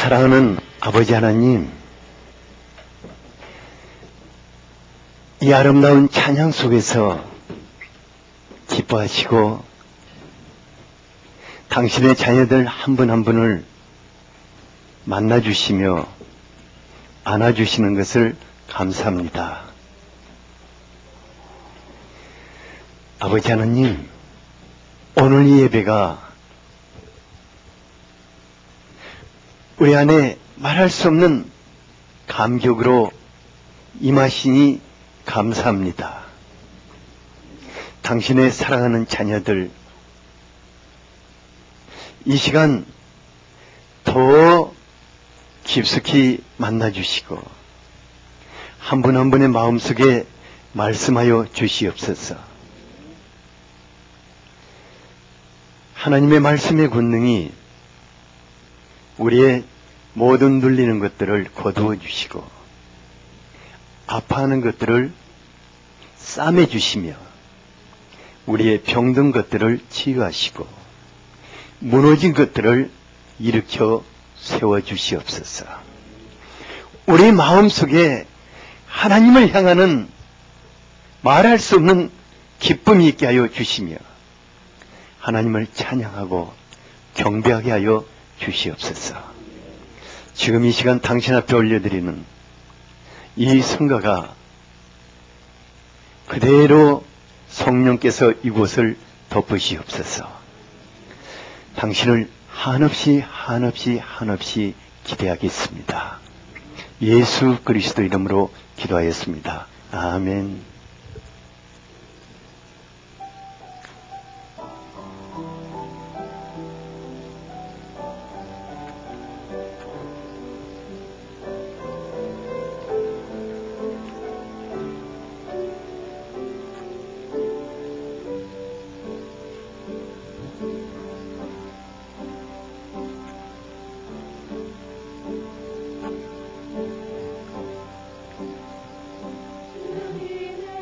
사랑하는 아버지 하나님, 이 아름다운 찬양 속에서 기뻐하시고 당신의 자녀들 한 분 한 분을 만나주시며 안아주시는 것을 감사합니다. 아버지 하나님, 오늘 이 예배가 우리 안에 말할 수 없는 감격으로 임하시니 감사합니다. 당신의 사랑하는 자녀들, 이 시간 더 깊숙이 만나주시고 한 분 한 분의 마음속에 말씀하여 주시옵소서. 하나님의 말씀의 권능이 우리의 모든 눌리는 것들을 거두어 주시고 아파하는 것들을 싸매 주시며 우리의 병든 것들을 치유하시고 무너진 것들을 일으켜 세워 주시옵소서. 우리 마음속에 하나님을 향하는 말할 수 없는 기쁨이 있게 하여 주시며 하나님을 찬양하고 경배하게 하여 주시옵소서. 지금 이 시간 당신 앞에 올려드리는 이 성가가 그대로 성령께서 이곳을 덮으시옵소서. 당신을 한없이 기대하겠습니다. 예수 그리스도 이름으로 기도하였습니다. 아멘. 그의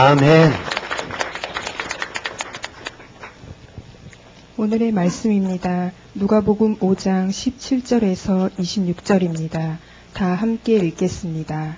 아멘. 오늘의 말씀입니다. 누가복음 5장 17절에서 26절입니다. 다 함께 읽겠습니다.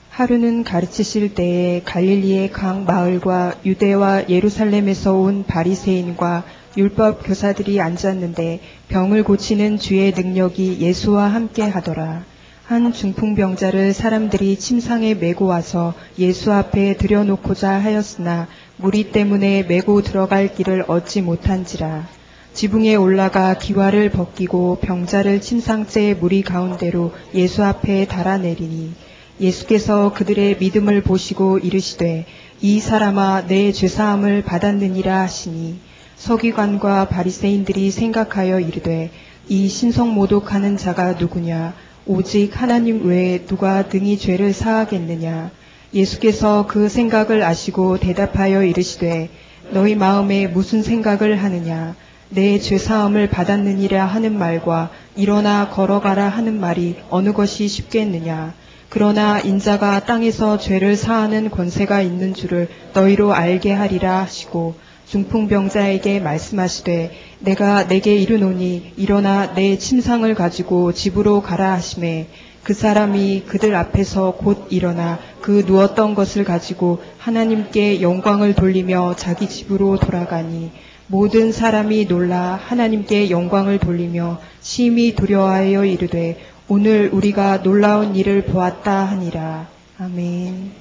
하루는 가르치실 때에 갈릴리의 각 마을과 유대와 예루살렘에서 온 바리새인과 율법 교사들이 앉았는데 병을 고치는 주의 능력이 예수와 함께 하더라. 한 중풍병자를 사람들이 침상에 메고 와서 예수 앞에 들여놓고자 하였으나 무리 때문에 메고 들어갈 길을 얻지 못한지라. 지붕에 올라가 기와를 벗기고 병자를 침상째의 무리 가운데로 예수 앞에 달아내리니 예수께서 그들의 믿음을 보시고 이르시되 이 사람아 내 죄사함을 받았느니라 하시니 서기관과 바리새인들이 생각하여 이르되 이 신성모독하는 자가 누구냐 오직 하나님 외에 누가 등이 죄를 사하겠느냐. 예수께서 그 생각을 아시고 대답하여 이르시되 너희 마음에 무슨 생각을 하느냐. 내 죄사함을 받았느니라 하는 말과 일어나 걸어가라 하는 말이 어느 것이 쉽겠느냐. 그러나 인자가 땅에서 죄를 사하는 권세가 있는 줄을 너희로 알게 하리라 하시고 중풍병자에게 말씀하시되 내가 내게 이르노니 일어나 내 침상을 가지고 집으로 가라 하시매 그 사람이 그들 앞에서 곧 일어나 그 누웠던 것을 가지고 하나님께 영광을 돌리며 자기 집으로 돌아가니 모든 사람이 놀라 하나님께 영광을 돌리며 심히 두려워하여 이르되 오늘 우리가 놀라운 일을 보았다 하니라. 아멘.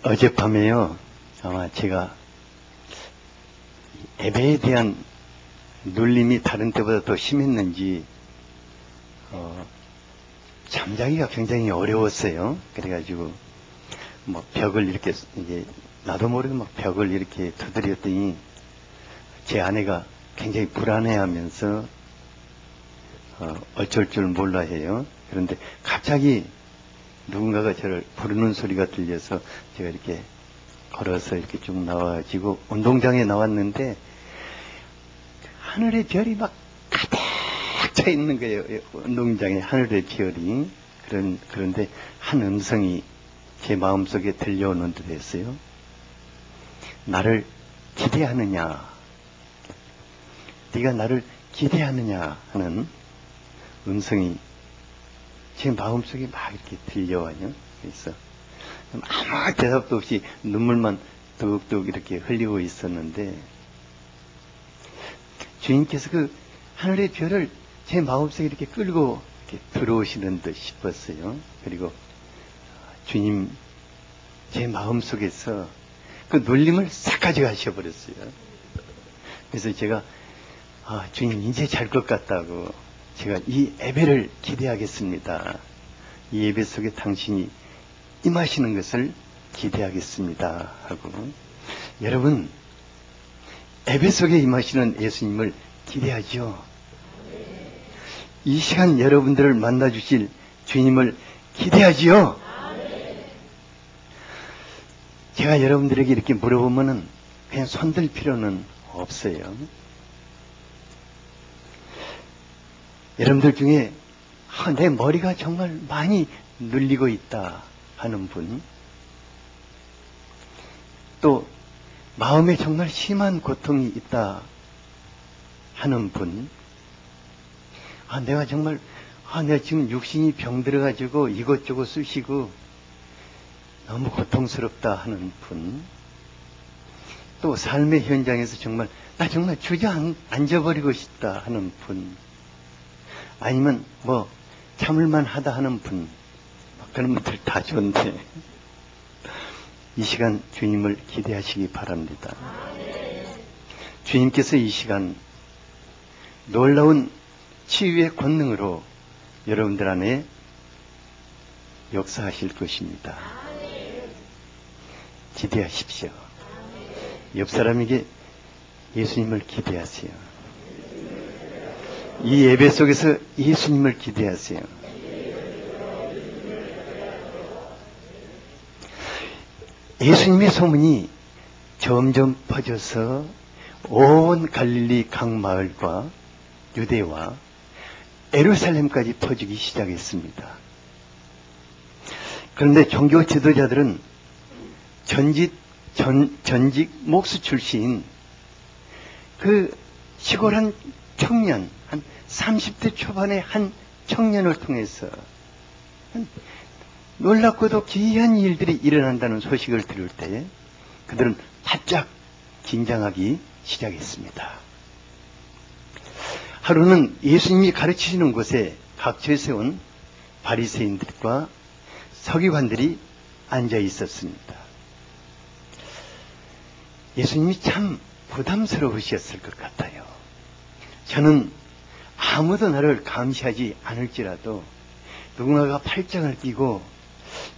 어젯밤에요, 아마 제가 예배에 대한 눌림이 다른 때보다 더 심했는지, 잠자기가 굉장히 어려웠어요. 그래가지고, 벽을 이렇게, 이제, 나도 모르게 벽을 이렇게 두드렸더니, 제 아내가 굉장히 불안해 하면서, 어쩔 줄 몰라 해요. 그런데 갑자기 누군가가 저를 부르는 소리가 들려서 제가 이렇게 걸어서 이렇게 쭉 나와가지고 운동장에 나왔는데 하늘의 별이 막 가득 차 있는 거예요. 운동장에 하늘의 별이. 그런데 한 음성이 제 마음속에 들려오는 듯 했어요. 나를 기대하느냐. 네가 나를 기대하느냐 하는 음성이 제 마음속에 막 이렇게 들려와요. 그래서 아무 대답도 없이 눈물만 뚝뚝 이렇게 흘리고 있었는데 주님께서 그 하늘의 별을 제 마음속에 이렇게 끌고 이렇게 들어오시는 듯 싶었어요. 그리고 주님 제 마음속에서 그 눌림을 싹 가져가셔버렸어요. 그래서 제가 주님 이제 잘 것 같다고 제가 이 예배를 기대하겠습니다. 이 예배 속에 당신이 임하시는 것을 기대하겠습니다. 하고 여러분 예배 속에 임하시는 예수님을 기대하죠. 이 시간 여러분들을 만나주실 주님을 기대하지요. 제가 여러분들에게 이렇게 물어보면은 그냥 손들 필요는 없어요. 여러분들 중에 내 머리가 정말 많이 눌리고 있다 하는 분, 또 마음에 정말 심한 고통이 있다 하는 분, 내가 정말 내가 지금 육신이 병들어가지고 이것저것 쑤시고 너무 고통스럽다 하는 분, 또 삶의 현장에서 정말 나 정말 주저앉아버리고 싶다 하는 분, 아니면 참을만 하다 하는 분, 그런 분들 다 좋은데 이 시간 주님을 기대하시기 바랍니다. 주님께서 이 시간 놀라운 치유의 권능으로 여러분들 안에 역사하실 것입니다. 기대하십시오. 옆 사람에게 예수님을 기대하세요. 이 예배 속에서 예수님을 기대하세요. 예수님의 소문이 점점 퍼져서 온 갈릴리 각 마을과 유대와 예루살렘까지 퍼지기 시작했습니다. 그런데 종교 지도자들은 전직 목수 출신 그 시골 한 청년, 한 30대 초반의 한 청년을 통해서 놀랍고도 기이한 일들이 일어난다는 소식을 들을 때 그들은 바짝 긴장하기 시작했습니다. 하루는 예수님이 가르치시는 곳에 각처에 세운 바리새인들과 서기관들이 앉아 있었습니다. 예수님이 참 부담스러우셨을 것 같아요. 저는 아무도 나를 감시하지 않을지라도 누군가가 팔짱을 끼고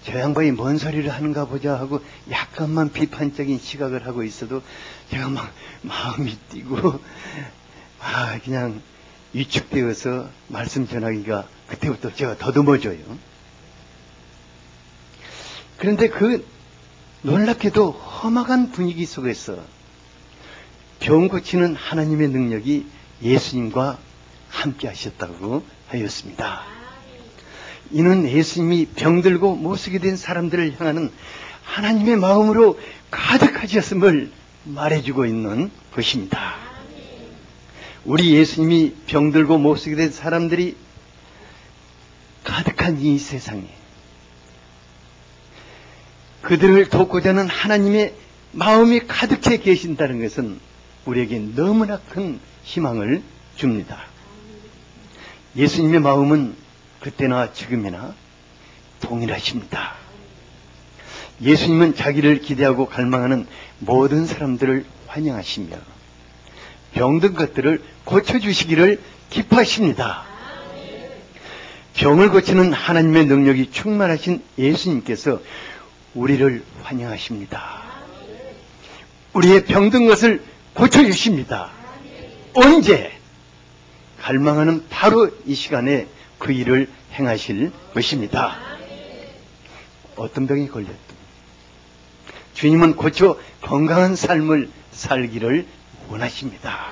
저 양반이 뭔 소리를 하는가 보자 하고 약간만 비판적인 시각을 하고 있어도 제가 막 마음이 뛰고 그냥 위축되어서 말씀 전하기가 그때부터 제가 더듬어져요. 그런데 그 놀랍게도 험악한 분위기 속에서 병 고치는 하나님의 능력이 예수님과 함께 하셨다고 하였습니다. 이는 예수님이 병들고 못쓰게 된 사람들을 향하는 하나님의 마음으로 가득하셨음을 말해주고 있는 것입니다. 우리 예수님이 병들고 못쓰게 된 사람들이 가득한 이 세상에 그들을 돕고자 하는 하나님의 마음이 가득해 계신다는 것은 우리에게 너무나 큰 희망을 줍니다. 예수님의 마음은 그때나 지금이나 동일하십니다. 예수님은 자기를 기대하고 갈망하는 모든 사람들을 환영하시며 병든 것들을 고쳐주시기를 기뻐하십니다. 병을 고치는 하나님의 능력이 충만하신 예수님께서 우리를 환영하십니다. 우리의 병든 것을 고쳐주십니다. 언제? 갈망하는 바로 이 시간에 그 일을 행하실 것입니다. 어떤 병이 걸렸든 주님은 고쳐 건강한 삶을 살기를 원하십니다.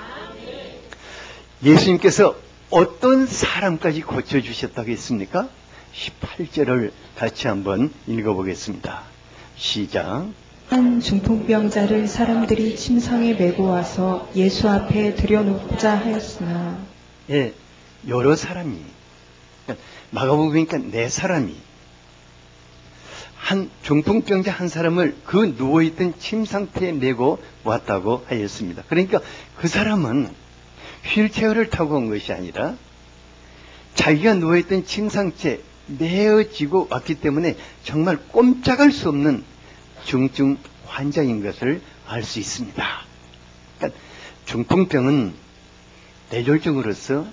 예수님께서 어떤 사람까지 고쳐주셨다고 했습니까? 18절을 같이 한번 읽어보겠습니다. 시작. 한 중풍병자를 사람들이 침상에 메고 와서 예수 앞에 들여놓고자 하였으나 예, 여러 사람이 마가복음 보니까 4사람이 한 중풍병자 한 사람을 그 누워있던 침 상태에 메고 왔다고 하였습니다. 그러니까 그 사람은 휠체어를 타고 온 것이 아니라 자기가 누워있던 침 상태에 메어지고 왔기 때문에 정말 꼼짝할 수 없는 중증 환자인 것을 알 수 있습니다. 그러니까 중풍병은 뇌졸중으로서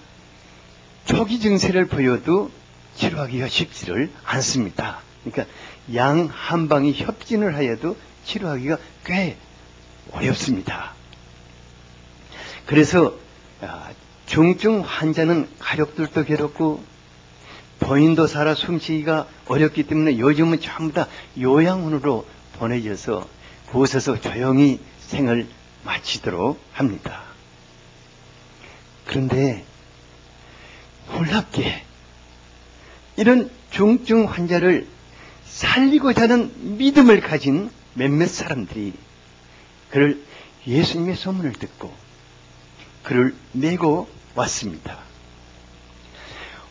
초기 증세를 보여도 치료하기가 쉽지를 않습니다. 그러니까 양 한 방이 협진을 하여도 치료하기가 꽤 어렵습니다. 그래서 중증 환자는 가족들도 괴롭고 본인도 살아 숨쉬기가 어렵기 때문에 요즘은 전부 다 요양원으로 보내져서 그곳에서 조용히 생을 마치도록 합니다. 그런데 놀랍게 이런 중증 환자를 살리고자 하는 믿음을 가진 몇몇 사람들이 그를 예수님의 소문을 듣고 그를 메고 왔습니다.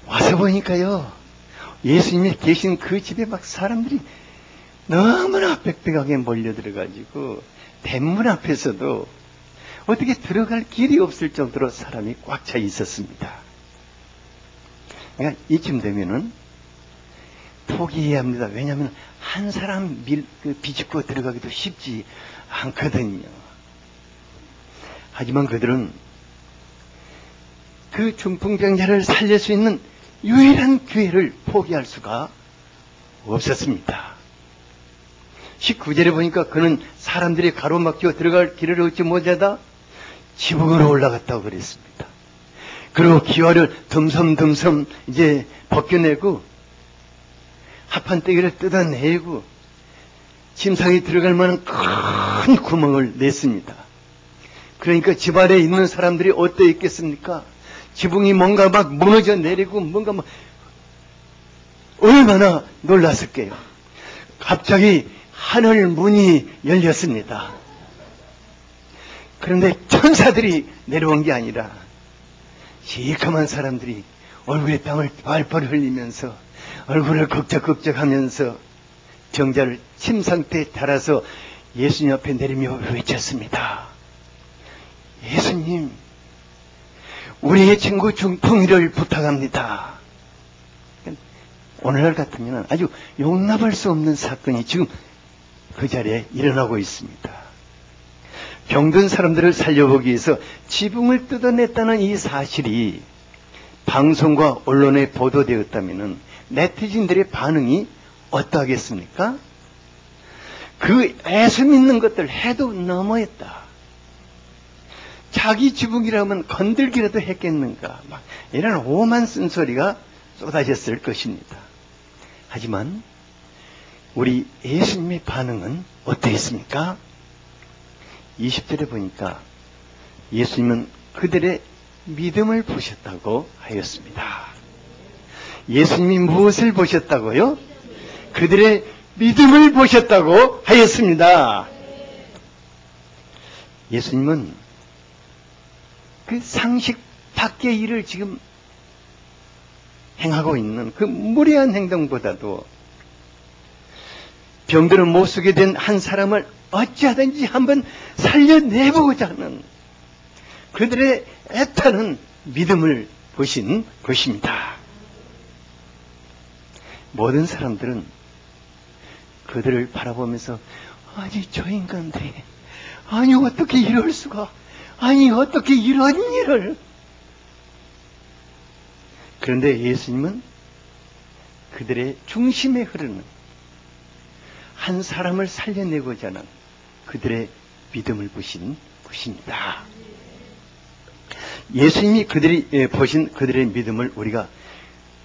와서 보니까요, 예수님이 계신 그 집에 막 사람들이 너무나 빽빽하게 몰려들어가지고 대문 앞에서도 어떻게 들어갈 길이 없을 정도로 사람이 꽉 차 있었습니다. 그러니까 이쯤 되면은 포기해야 합니다. 왜냐하면 한 사람 비집고 들어가기도 쉽지 않거든요. 하지만 그들은 그 중풍병자를 살릴 수 있는 유일한 기회를 포기할 수가 없었습니다. 19절에 보니까 그는 사람들이 가로막혀 들어갈 길을 얻지 못하다 지붕으로 올라갔다고 그랬습니다. 그리고 기와를 듬섬듬섬 이제 벗겨내고 합판떼기를 뜯어내고 침상에 들어갈 만한 큰 구멍을 냈습니다. 그러니까 집 아래에 있는 사람들이 어떠 있겠습니까? 지붕이 뭔가 막 무너져 내리고 뭔가 막 얼마나 놀랐을게요. 갑자기 하늘 문이 열렸습니다. 그런데 천사들이 내려온 게 아니라 시커먼 사람들이 얼굴에 땀을 뻘뻘 흘리면서 얼굴을 걱적걱적하면서 병자를 침 상태에 달아서 예수님 앞에 내리며 외쳤습니다. 예수님, 우리의 친구 중풍이를 부탁합니다. 오늘날 같으면 아주 용납할 수 없는 사건이 지금 그 자리에 일어나고 있습니다. 병든 사람들을 살려보기 위해서 지붕을 뜯어냈다는 이 사실이 방송과 언론에 보도되었다면 네티즌들의 반응이 어떠하겠습니까? 그 애수 믿는 것들 해도 너무했다. 자기 지붕이라면 건들기라도 했겠는가. 막 이런 오만 쓴소리가 쏟아졌을 것입니다. 하지만 우리 예수님의 반응은 어떠했습니까? 20절에 보니까 예수님은 그들의 믿음을 보셨다고 하였습니다. 예수님이 무엇을 보셨다고요? 그들의 믿음을 보셨다고 하였습니다. 예수님은 그 상식 밖의 일을 지금 행하고 있는 그 무례한 행동보다도 병들어 못 쓰게 된 한 사람을 어찌하든지 한번 살려내보고자 하는 그들의 애타는 믿음을 보신 것입니다. 모든 사람들은 그들을 바라보면서 아니 저 인간들이 아니 어떻게 이럴 수가 아니 어떻게 이런 일을 그런데 예수님은 그들의 중심에 흐르는 한 사람을 살려내고자 하는 그들의 믿음을 보신 것입니다. 예수님이 그들이 보신 그들의 믿음을 우리가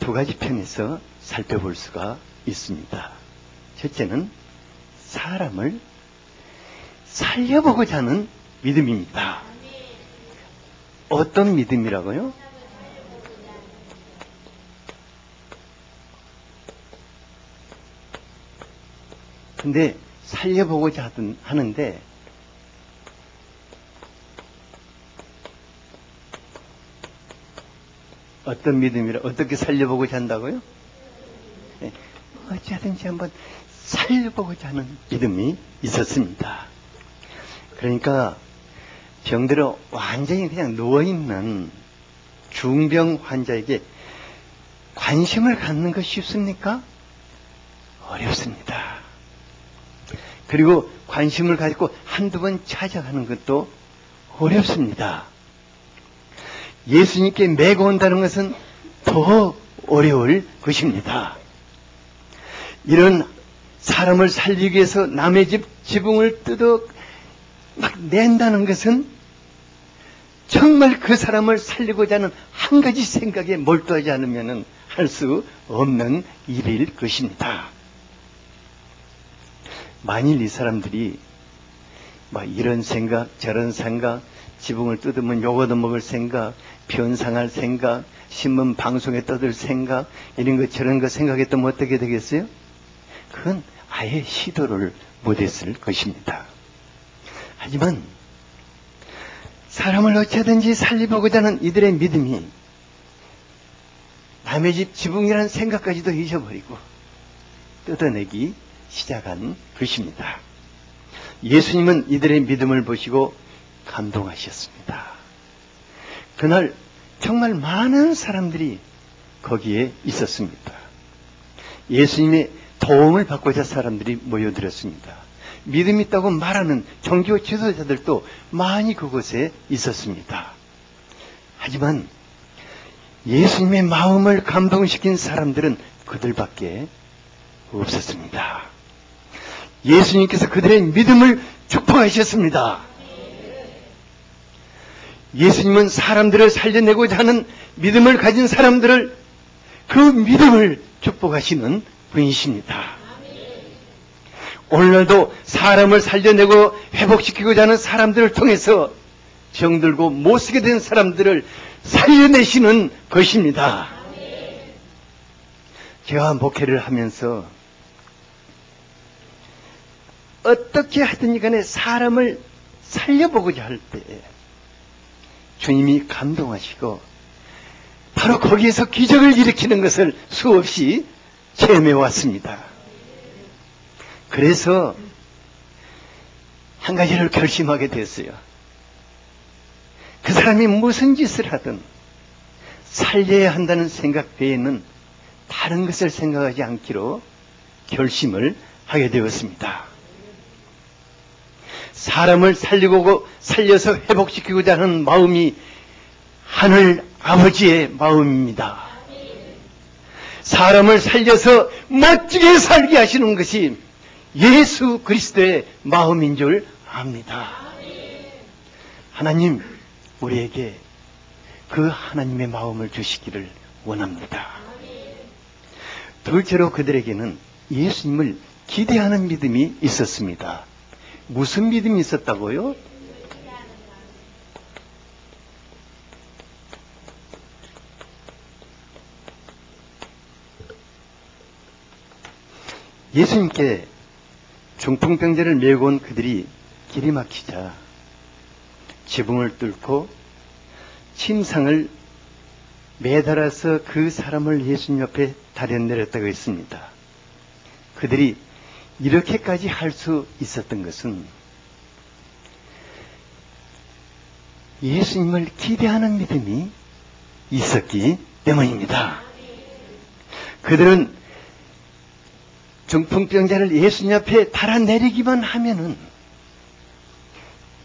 두 가지 편에서 살펴볼 수가 있습니다. 첫째는 사람을 살려보고자 하는 믿음입니다. 어떤 믿음이라고요? 근데 살려보고자 하는데 어떤 믿음이라 어떻게 살려보고자 한다고요? 네. 어찌하든지 한번 살려보고자 하는 믿음이 있었습니다. 그러니까 병들어 완전히 그냥 누워있는 중병 환자에게 관심을 갖는 것이 쉽습니까? 어렵습니다. 그리고 관심을 가지고 한두 번 찾아가는 것도 어렵습니다. 예수님께 메고 온다는 것은 더 어려울 것입니다. 이런 사람을 살리기 위해서 남의 집 지붕을 뜯어 막 낸다는 것은 정말 그 사람을 살리고자 하는 한 가지 생각에 몰두하지 않으면 할 수 없는 일일 것입니다. 만일 이 사람들이 막 이런 생각 저런 생각 지붕을 뜯으면 욕 얻어먹을 생각 변상할 생각 신문 방송에 떠들 생각 이런 것 저런 거 생각했다면 어떻게 되겠어요? 그건 아예 시도를 못했을 것입니다. 하지만 사람을 어찌하든지 살려보고자 하는 이들의 믿음이 남의 집 지붕이라는 생각까지도 잊어버리고 뜯어내기 시작한 것입니다. 예수님은 이들의 믿음을 보시고 감동하셨습니다. 그날 정말 많은 사람들이 거기에 있었습니다. 예수님의 도움을 받고자 사람들이 모여들었습니다. 믿음 있다고 말하는 종교 지도자들도 많이 그곳에 있었습니다. 하지만 예수님의 마음을 감동시킨 사람들은 그들밖에 없었습니다. 예수님께서 그들의 믿음을 축복하셨습니다. 예수님은 사람들을 살려내고자 하는 믿음을 가진 사람들을 그 믿음을 축복하시는 분이십니다. 오늘날도 사람을 살려내고 회복시키고자 하는 사람들을 통해서 병들고 못쓰게 된 사람들을 살려내시는 것입니다. 제가 목회를 하면서 어떻게 하든지 간에 사람을 살려보고자 할 때 주님이 감동하시고 바로 거기에서 기적을 일으키는 것을 수없이 체험해 왔습니다. 그래서 한 가지를 결심하게 됐어요. 그 사람이 무슨 짓을 하든 살려야 한다는 생각 외에는 다른 것을 생각하지 않기로 결심을 하게 되었습니다. 사람을 살려서 회복시키고자 하는 마음이 하늘 아버지의 마음입니다. 사람을 살려서 멋지게 살게 하시는 것이 예수 그리스도의 마음인 줄 압니다. 하나님, 우리에게 그 하나님의 마음을 주시기를 원합니다. 둘째로 그들에게는 예수님을 기대하는 믿음이 있었습니다. 무슨 믿음이 있었다고요? 예수님께 중풍병자를 메고 온 그들이 길이 막히자 지붕을 뚫고 침상을 매달아서 그 사람을 예수님 옆에 다려내렸다고 했습니다. 그들이 이렇게까지 할 수 있었던 것은 예수님을 기대하는 믿음이 있었기 때문입니다. 그들은 중풍병자를 예수님 앞에 달아내리기만 하면은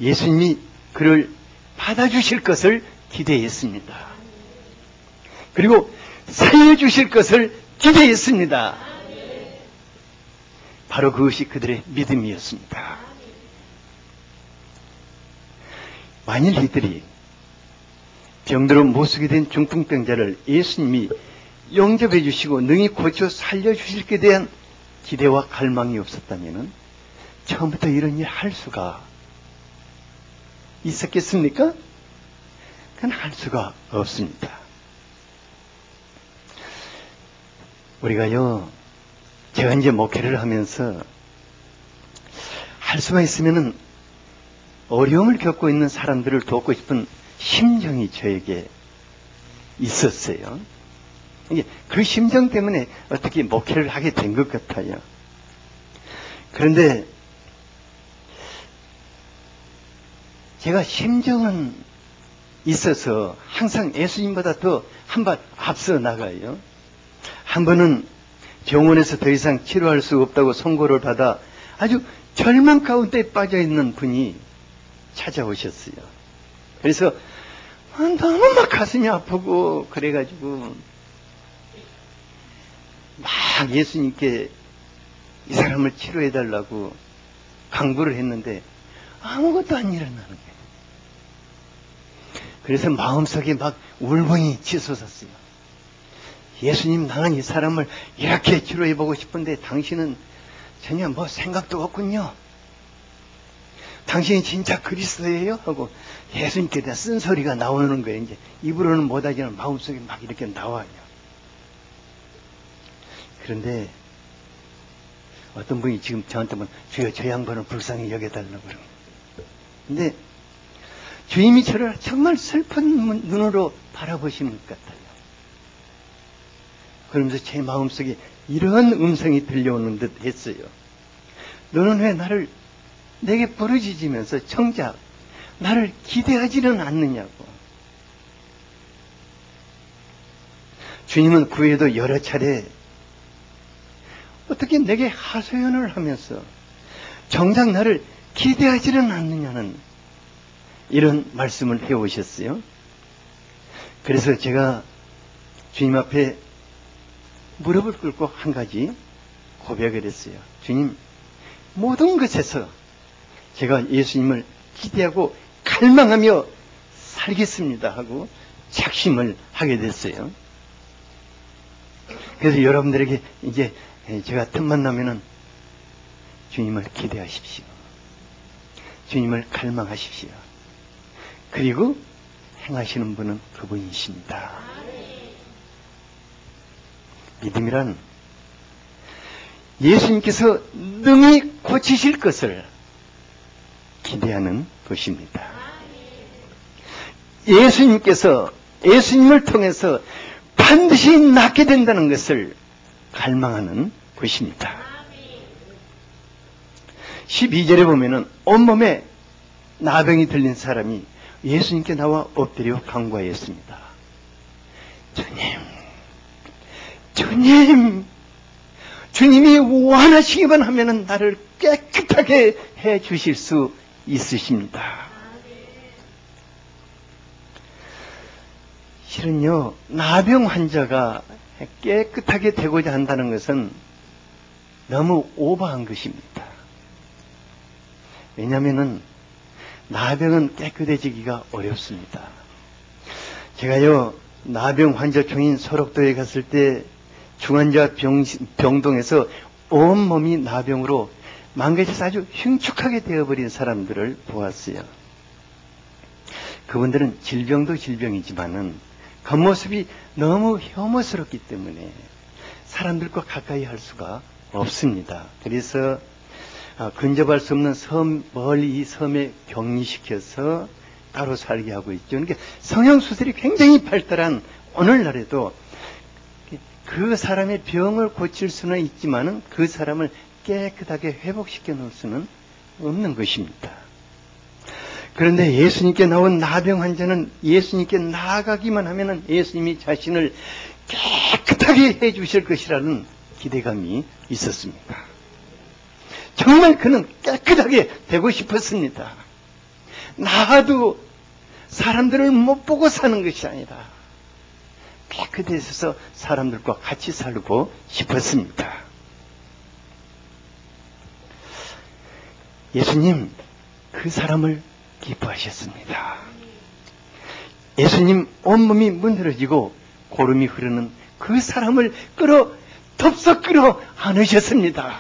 예수님이 그를 받아주실 것을 기대했습니다. 그리고 살려주실 것을 기대했습니다. 바로 그것이 그들의 믿음이었습니다. 만일 이들이 병들어 못쓰게 된 중풍병자를 예수님이 용접해 주시고 능히 고쳐 살려주실 것에 대한 기대와 갈망이 없었다면 처음부터 이런 일 할 수가 있었겠습니까? 그건 할 수가 없습니다. 우리가요, 제가 이제 목회를 하면서 할 수가 있으면은 어려움을 겪고 있는 사람들을 돕고 싶은 심정이 저에게 있었어요. 그 심정 때문에 어떻게 목회를 하게 된 것 같아요. 그런데 제가 심정은 있어서 항상 예수님보다 더 한 발 앞서 나가요. 한 번은 병원에서 더 이상 치료할 수 없다고 선고를 받아 아주 절망 가운데 빠져있는 분이 찾아오셨어요. 그래서 너무 막 가슴이 아프고 그래가지고 막 예수님께 이 사람을 치료해달라고 강구를 했는데 아무것도 안 일어나는 거예요. 그래서 마음속에 막 울분이 치솟았어요. 예수님, 나는 이 사람을 이렇게 치료해보고 싶은데 당신은 전혀 뭐 생각도 없군요. 당신이 진짜 그리스도예요? 하고 예수님께 대한 쓴소리가 나오는 거예요. 이제 입으로는 못하지만 마음속에 막 이렇게 나와요. 그런데 어떤 분이 지금 저한테 주여 저 양반을 불쌍히 여겨달라고 그러는 거예요. 근데 주님이 저를 정말 슬픈 눈으로 바라보시는 것 같아요. 그러면서 제 마음속에 이런 음성이 들려오는 듯 했어요. 너는 왜 내게 부르짖으면서 정작 나를 기대하지는 않느냐고. 주님은 그 후에도 여러 차례 어떻게 내게 하소연을 하면서 정작 나를 기대하지는 않느냐는 이런 말씀을 해오셨어요. 그래서 제가 주님 앞에 무릎을 꿇고 한 가지 고백을 했어요. 주님, 모든 것에서 제가 예수님을 기대하고 갈망하며 살겠습니다 하고 작심을 하게 됐어요. 그래서 여러분들에게 이제 제가 틈만 나면은 주님을 기대하십시오. 주님을 갈망하십시오. 그리고 행하시는 분은 그분이십니다. 믿음이란 예수님께서 능히 고치실 것을 기대하는 것입니다. 예수님을 통해서 반드시 낫게 된다는 것을 갈망하는 것입니다. 12절에 보면은 온몸에 나병이 들린 사람이 예수님께 나와 엎드려 간구하였습니다. 주님이 원하시기만 하면은 나를 깨끗하게 해 주실 수 있으십니다. 실은요, 나병 환자가 깨끗하게 되고자 한다는 것은 너무 오버한 것입니다. 왜냐하면은 나병은 깨끗해지기가 어렵습니다. 제가요, 나병 환자총인 소록도에 갔을 때 중환자 병동에서 온몸이 나병으로 망가져서 아주 흉측하게 되어버린 사람들을 보았어요. 그분들은 질병도 질병이지만은 겉모습이 너무 혐오스럽기 때문에 사람들과 가까이 할 수가 없습니다. 그래서 근접할 수 없는 멀리 이 섬에 격리시켜서 따로 살게 하고 있죠. 그러니까 성형수술이 굉장히 발달한 오늘날에도 그 사람의 병을 고칠 수는 있지만은 그 사람을 깨끗하게 회복시켜 놓을 수는 없는 것입니다. 그런데 예수님께 나온 나병 환자는 예수님께 나아가기만 하면은 예수님이 자신을 깨끗하게 해 주실 것이라는 기대감이 있었습니다. 정말 그는 깨끗하게 되고 싶었습니다. 나도 사람들을 못 보고 사는 것이 아니라 깨끗해져서 사람들과 같이 살고 싶었습니다. 예수님 그 사람을 기뻐하셨습니다. 예수님 온몸이 문드러지고 고름이 흐르는 그 사람을 덥석 끌어 안으셨습니다.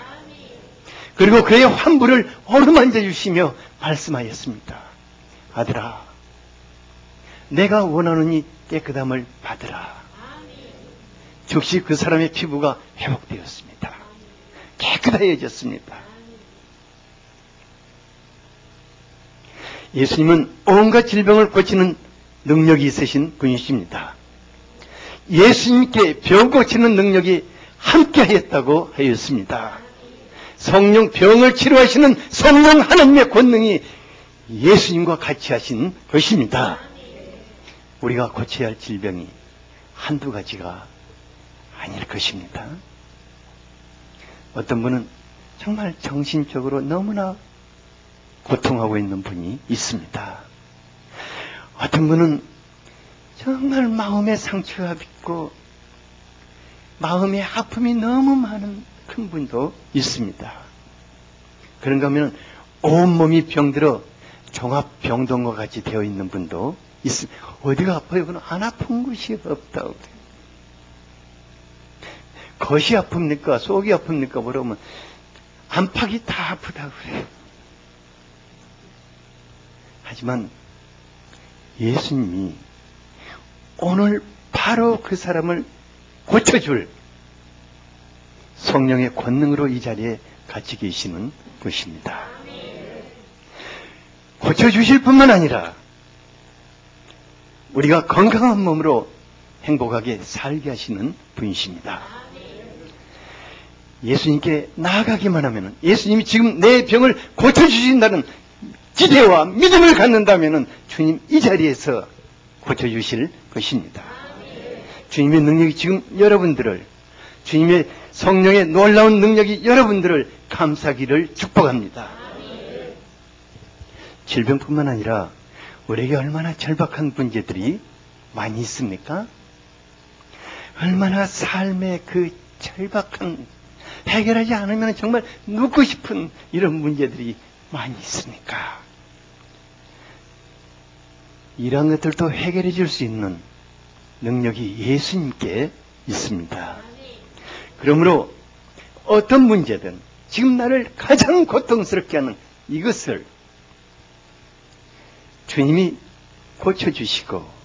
그리고 그의 환부를 어루만져 주시며 말씀하였습니다. 아들아, 내가 원하노니 깨끗함을 받으라. 즉시 그 사람의 피부가 회복되었습니다. 깨끗해졌습니다. 예수님은 온갖 질병을 고치는 능력이 있으신 분이십니다. 예수님께 병 고치는 능력이 함께하였다고 하였습니다. 성령 병을 치료하시는 성령 하나님의 권능이 예수님과 같이 하신 것입니다. 우리가 고쳐야 할 질병이 한두 가지가 아닐 것입니다. 어떤 분은 정말 정신적으로 너무나 고통하고 있는 분이 있습니다. 어떤 분은 정말 마음의 상처가 있고 마음의 아픔이 너무 많은 큰 분도 있습니다. 그런가 하면 온몸이 병들어 종합병동과 같이 되어 있는 분도 있습니다. 어디가 아파요? 그는 안 아픈 곳이 없다고 그래요. 겉이 아픕니까? 속이 아픕니까? 물어보면 안팎이 다 아프다고 그래요. 하지만 예수님이 오늘 바로 그 사람을 고쳐줄 성령의 권능으로 이 자리에 같이 계시는 것입니다. 고쳐주실 뿐만 아니라 우리가 건강한 몸으로 행복하게 살게 하시는 분이십니다. 예수님께 나아가기만 하면 예수님이 지금 내 병을 고쳐주신다는 기대와 믿음을 갖는다면 주님 이 자리에서 고쳐주실 것입니다. 주님의 능력이 지금 여러분들을, 주님의 성령의 놀라운 능력이 여러분들을 감싸기를 축복합니다. 질병뿐만 아니라 우리에게 얼마나 절박한 문제들이 많이 있습니까? 얼마나 삶의 그 절박한, 해결하지 않으면 정말 눕고 싶은 이런 문제들이 많이 있습니까? 이러한 것들도 해결해 줄 수 있는 능력이 예수님께 있습니다. 그러므로 어떤 문제든 지금 나를 가장 고통스럽게 하는 이것을 주님이 고쳐주시고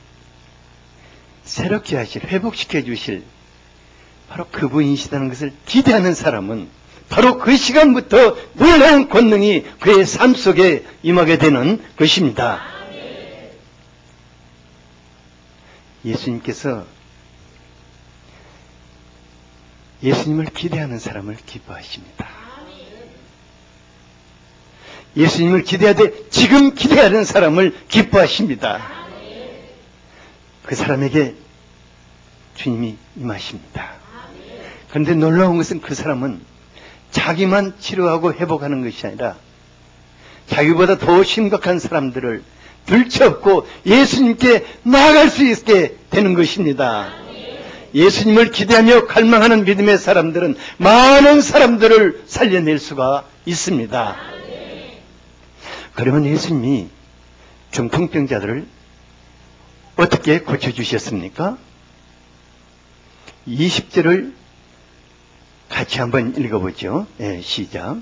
새롭게 하실, 회복시켜 주실 바로 그분이시다는 것을 기대하는 사람은 바로 그 시간부터 놀라운 권능이 그의 삶 속에 임하게 되는 것입니다. 예수님께서 예수님을 기대하는 사람을 기뻐하십니다. 예수님을 기대하되 지금 기대하는 사람을 기뻐하십니다. 그 사람에게 주님이 임하십니다. 그런데 놀라운 것은 그 사람은 자기만 치료하고 회복하는 것이 아니라 자기보다 더 심각한 사람들을 들쳐업고 예수님께 나아갈 수 있게 되는 것입니다. 예수님을 기대하며 갈망하는 믿음의 사람들은 많은 사람들을 살려낼 수가 있습니다. 그러면 예수님이 중풍병자들을 어떻게 고쳐주셨습니까? 20절을 같이 한번 읽어보죠. 네, 시작.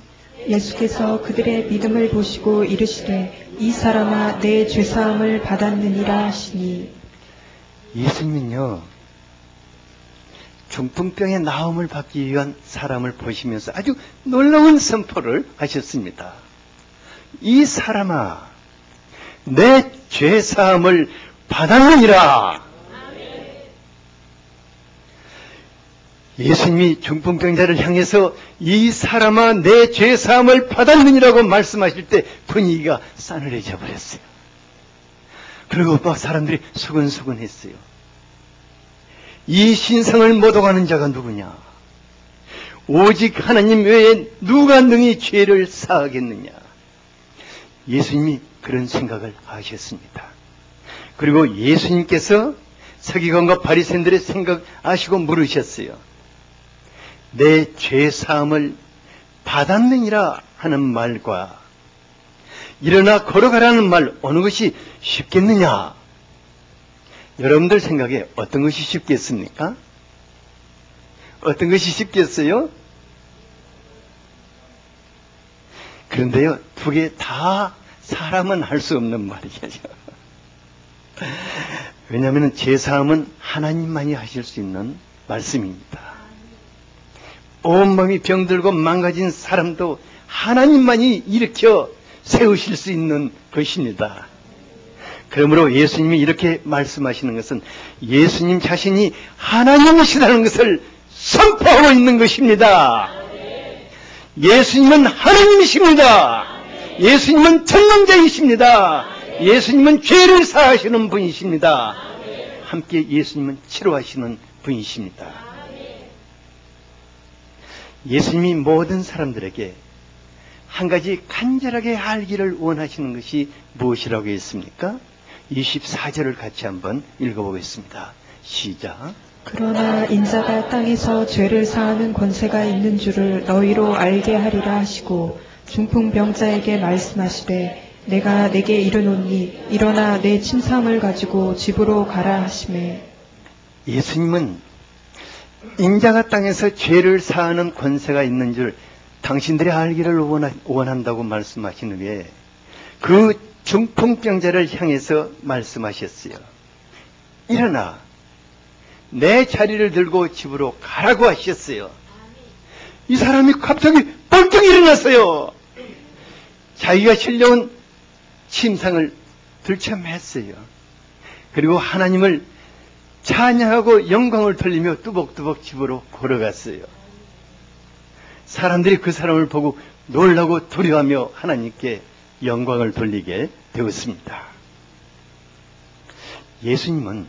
예수께서 그들의 믿음을 보시고 이르시되 이 사람아 내 죄사함을 받았느니라 하시니. 예수님은요, 중풍병의 나음을 받기 위한 사람을 보시면서 아주 놀라운 선포를 하셨습니다. 이 사람아 내 죄사함을 받았느니라. 예수님이 중풍병자를 향해서 이 사람아 내 죄사함을 받았느니라고 말씀하실 때 분위기가 싸늘해져 버렸어요. 그리고 막 사람들이 수근수근했어요. 이 신상을 못 오가는 자가 누구냐? 오직 하나님 외에 누가 능히 죄를 사하겠느냐? 예수님이 그런 생각을 하셨습니다. 그리고 예수님께서 서기관과 바리새인들의 생각 아시고 물으셨어요. 내 죄사함을 받았느니라 하는 말과 일어나 걸어가라는 말 어느 것이 쉽겠느냐? 여러분들 생각에 어떤 것이 쉽겠습니까? 어떤 것이 쉽겠어요? 그런데요, 두 개 다 사람은 할 수 없는 말이죠. 왜냐하면 죄사함은 하나님만이 하실 수 있는 말씀입니다. 온몸이 병들고 망가진 사람도 하나님만이 일으켜 세우실 수 있는 것입니다. 그러므로 예수님이 이렇게 말씀하시는 것은 예수님 자신이 하나님이시라는 것을 선포하고 있는 것입니다. 예수님은 하나님이십니다. 예수님은 전능자이십니다. 예수님은 죄를 사하시는 분이십니다. 함께 예수님은 치료하시는 분이십니다. 예수님이 모든 사람들에게 한 가지 간절하게 알기를 원하시는 것이 무엇이라고 했습니까? 24절을 같이 한번 읽어보겠습니다. 시작. 그러나 인자가 땅에서 죄를 사하는 권세가 있는 줄을 너희로 알게 하리라 하시고 중풍병자에게 말씀하시되 내가 내게 이르노니 일어나 내 침상을 가지고 집으로 가라 하시매. 예수님은 인자가 땅에서 죄를 사하는 권세가 있는 줄 당신들이 알기를 원한다고 말씀하신 후에 그 중풍병자를 향해서 말씀하셨어요. 일어나 내 자리를 들고 집으로 가라고 하셨어요. 이 사람이 갑자기 벌떡 일어났어요. 자기가 실려온 침상을 들쳐맸어요. 그리고 하나님을 찬양하고 영광을 돌리며 뚜벅뚜벅 집으로 걸어갔어요. 사람들이 그 사람을 보고 놀라고 두려워하며 하나님께 영광을 돌리게 되었습니다. 예수님은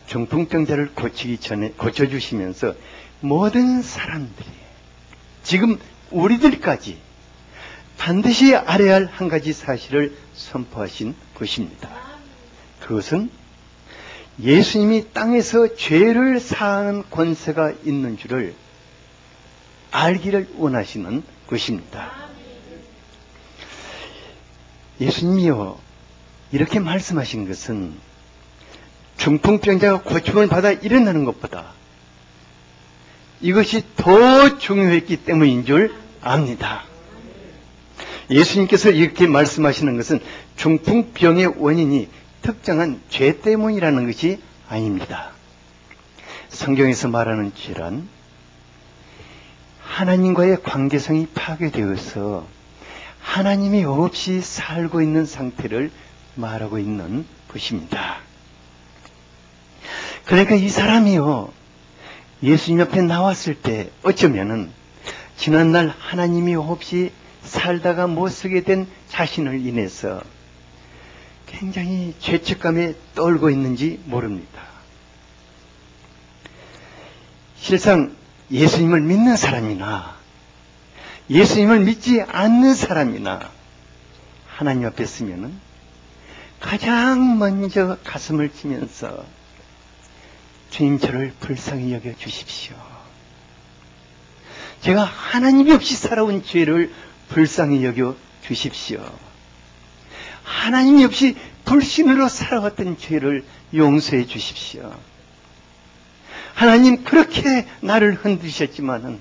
중풍병자를 고치기 전에 고쳐주시면서 모든 사람들이 지금 우리들까지 반드시 알아야 할 한 가지 사실을 선포하신 것입니다. 그것은 예수님이 땅에서 죄를 사하는 권세가 있는 줄을 알기를 원하시는 것입니다. 예수님이요, 이렇게 말씀하신 것은 중풍병자가 고침을 받아 일어나는 것보다 이것이 더 중요했기 때문인 줄 압니다. 예수님께서 이렇게 말씀하시는 것은 중풍병의 원인이 특정한 죄 때문이라는 것이 아닙니다. 성경에서 말하는 죄란 하나님과의 관계성이 파괴되어서 하나님이 없이 살고 있는 상태를 말하고 있는 것입니다. 그러니까 이 사람이요, 예수님 옆에 나왔을 때 어쩌면은 지난날 하나님이 없이 살다가 못 쓰게 된 자신을 인해서 굉장히 죄책감에 떨고 있는지 모릅니다. 실상 예수님을 믿는 사람이나 예수님을 믿지 않는 사람이나 하나님 앞에 서면은 가장 먼저 가슴을 치면서 주님, 저를 불쌍히 여겨 주십시오. 제가 하나님이 없이 살아온 죄를 불쌍히 여겨 주십시오. 하나님이 없이 불신으로 살아왔던 죄를 용서해 주십시오. 하나님, 그렇게 나를 흔드셨지만은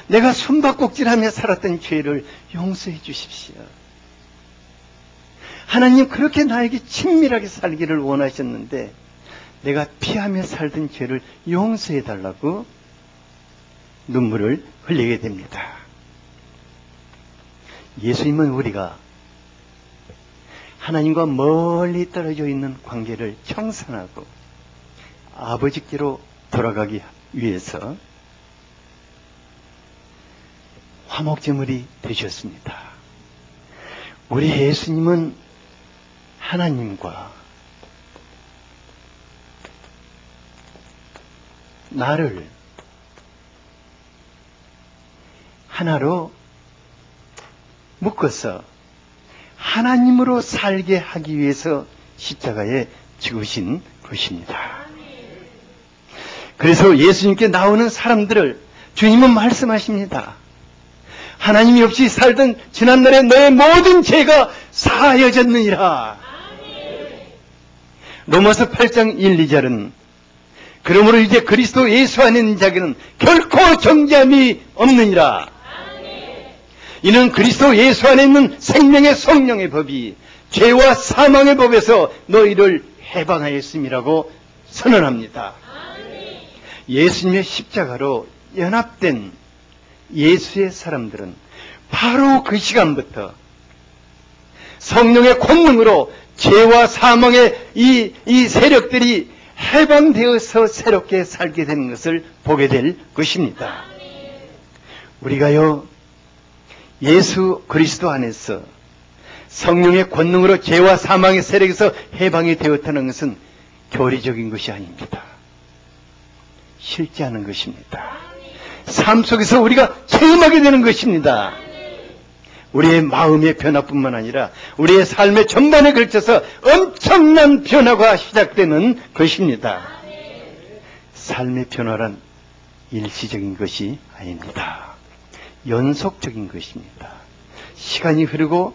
내가 숨바꼭질하며 살았던 죄를 용서해 주십시오. 하나님, 그렇게 나에게 친밀하게 살기를 원하셨는데 내가 피하며 살던 죄를 용서해 달라고 눈물을 흘리게 됩니다. 예수님은 우리가 하나님과 멀리 떨어져 있는 관계를 청산하고 아버지께로 돌아가기 위해서 화목제물이 되셨습니다. 우리 예수님은 하나님과 나를 하나로 묶어서 하나님으로 살게 하기 위해서 십자가에 죽으신 것입니다. 그래서 예수님께 나오는 사람들을 주님은 말씀하십니다. 하나님이 없이 살던 지난날에 너의 모든 죄가 사하여졌느니라. 로마서 8장 1, 2절은 그러므로 이제 그리스도 예수 안에 있는 자에게는 결코 정죄함이 없느니라. 이는 그리스도 예수 안에 있는 생명의 성령의 법이 죄와 사망의 법에서 너희를 해방하였음이라고 선언합니다. 예수님의 십자가로 연합된 예수의 사람들은 바로 그 시간부터 성령의 권능으로 죄와 사망의 이 세력들이 해방되어서 새롭게 살게 되는 것을 보게 될 것입니다. 우리가요, 예수 그리스도 안에서 성령의 권능으로 죄와 사망의 세력에서 해방이 되었다는 것은 교리적인 것이 아닙니다. 실제하는 것입니다. 삶 속에서 우리가 체험하게 되는 것입니다. 우리의 마음의 변화뿐만 아니라 우리의 삶의 전반에 걸쳐서 엄청난 변화가 시작되는 것입니다. 삶의 변화란 일시적인 것이 아닙니다. 연속적인 것입니다. 시간이 흐르고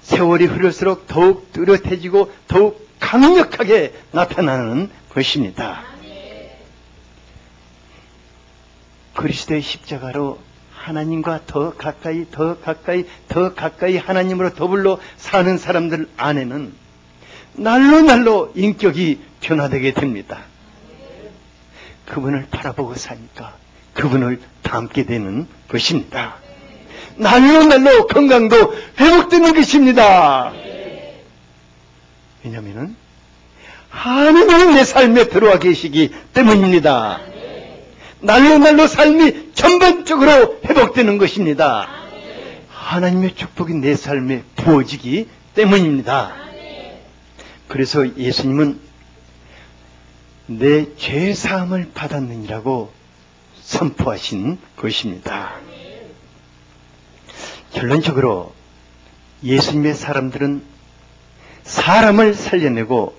세월이 흐를수록 더욱 뚜렷해지고 더욱 강력하게 나타나는 것입니다. 그리스도의 십자가로 하나님과 더 가까이 하나님으로 더불어 사는 사람들 안에는 날로 인격이 변화되게 됩니다. 그분을 바라보고 사니까 그분을 닮게 되는 것입니다. 날로 건강도 회복되는 것입니다. 왜냐하면 하나님은 내 삶에 들어와 계시기 때문입니다. 날로 삶이 전반적으로 회복되는 것입니다. 하나님의 축복이 내 삶에 부어지기 때문입니다. 그래서 예수님은 내 죄사함을 받았느니라고 선포하신 것입니다. 결론적으로 예수님의 사람들은 사람을 살려내고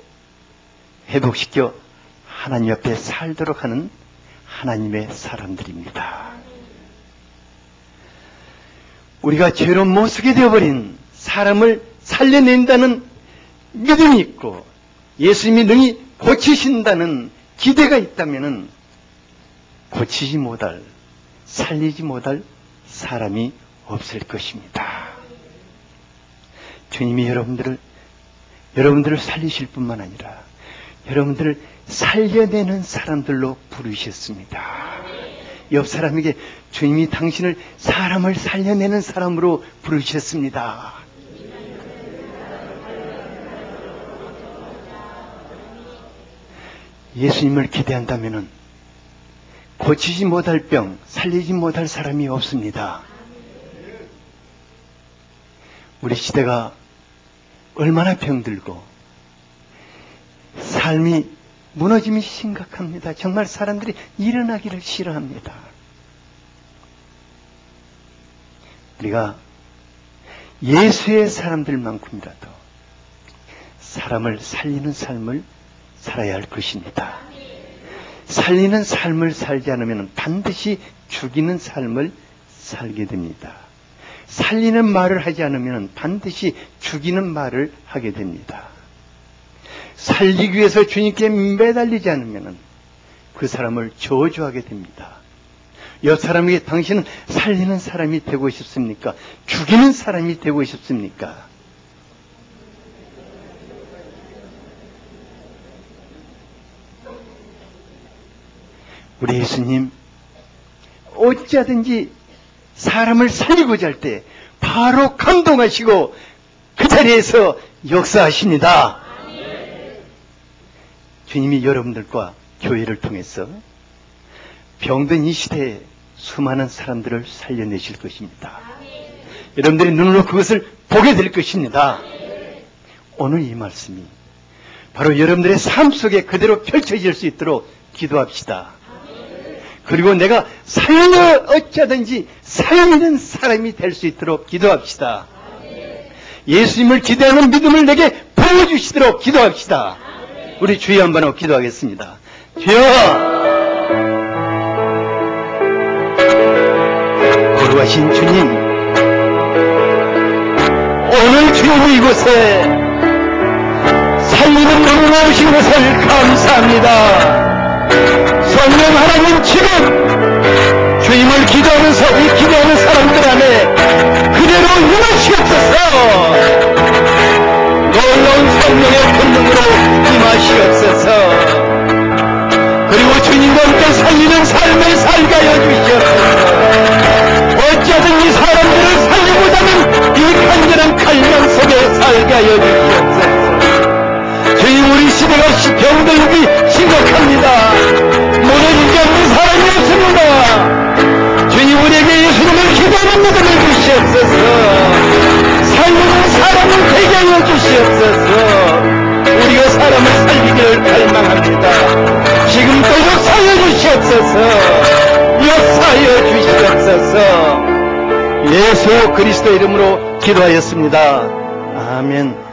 회복시켜 하나님 앞에 살도록 하는 하나님의 사람들입니다. 우리가 죄로 못 쓰게 되어버린 사람을 살려낸다는 믿음이 있고 예수님이 능히 고치신다는 기대가 있다면 고치지 못할, 살리지 못할 사람이 없을 것입니다. 주님이 여러분들을 살리실 뿐만 아니라 여러분들을 살려내는 사람들로 부르셨습니다. 옆 사람에게 주님이 당신을 사람을 살려내는 사람으로 부르셨습니다. 예수님을 기대한다면 고치지 못할 병, 살리지 못할 사람이 없습니다. 우리 시대가 얼마나 병들고 삶이 무너짐이 심각합니다. 정말 사람들이 일어나기를 싫어합니다. 우리가 예수의 사람들만큼이라도 사람을 살리는 삶을 살아야 할 것입니다. 살리는 삶을 살지 않으면 반드시 죽이는 삶을 살게 됩니다. 살리는 말을 하지 않으면 반드시 죽이는 말을 하게 됩니다. 살리기 위해서 주님께 매달리지 않으면 그 사람을 저주하게 됩니다. 옆 사람에게 당신은 살리는 사람이 되고 싶습니까? 죽이는 사람이 되고 싶습니까? 우리 예수님 어찌하든지 사람을 살리고자 할 때 바로 감동하시고 그 자리에서 역사하십니다. 주님이 여러분들과 교회를 통해서 병든 이 시대에 수많은 사람들을 살려내실 것입니다. 여러분들의 눈으로 그것을 보게 될 것입니다. 오늘 이 말씀이 바로 여러분들의 삶 속에 그대로 펼쳐질 수 있도록 기도합시다. 그리고 내가 어찌하든지 살리는 사람이 될 수 있도록 기도합시다. 예수님을 기대하는 믿음을 내게 보여주시도록 기도합시다. 우리 주여 한번 하고 기도하겠습니다. 주여, 거룩하신 주님, 오늘 주님 이곳에 살리는 눈을 오신 것을 감사합니다. 성령 하나님, 지금 주님을 기도하면서 이 기도하는 사람들 안에 그대로 임하시옵소서. 놀라운 성령의 권능으로 임하시옵소서. 그리고 주님과 함께 살리는 삶을 살게 하여 주시옵소서. 어찌하든 이 사람들을 살리고자 하는 이 간절한 갈망 속에 살게 하여 주시옵소서. 주님, 우리 시대가 병들기 심각합니다. 무너지지 않는 사람이 없습니다. 주님, 우리에게 예수님을 기도하는 믿음을 주시옵소서. 살리는 사람을 되게 하여 주시옵소서. 우리가 사람을 살리기를 갈망합니다. 지금 또 역사하여 주시옵소서. 역사하여 주시옵소서. 예수 그리스도 이름으로 기도하였습니다. 아멘.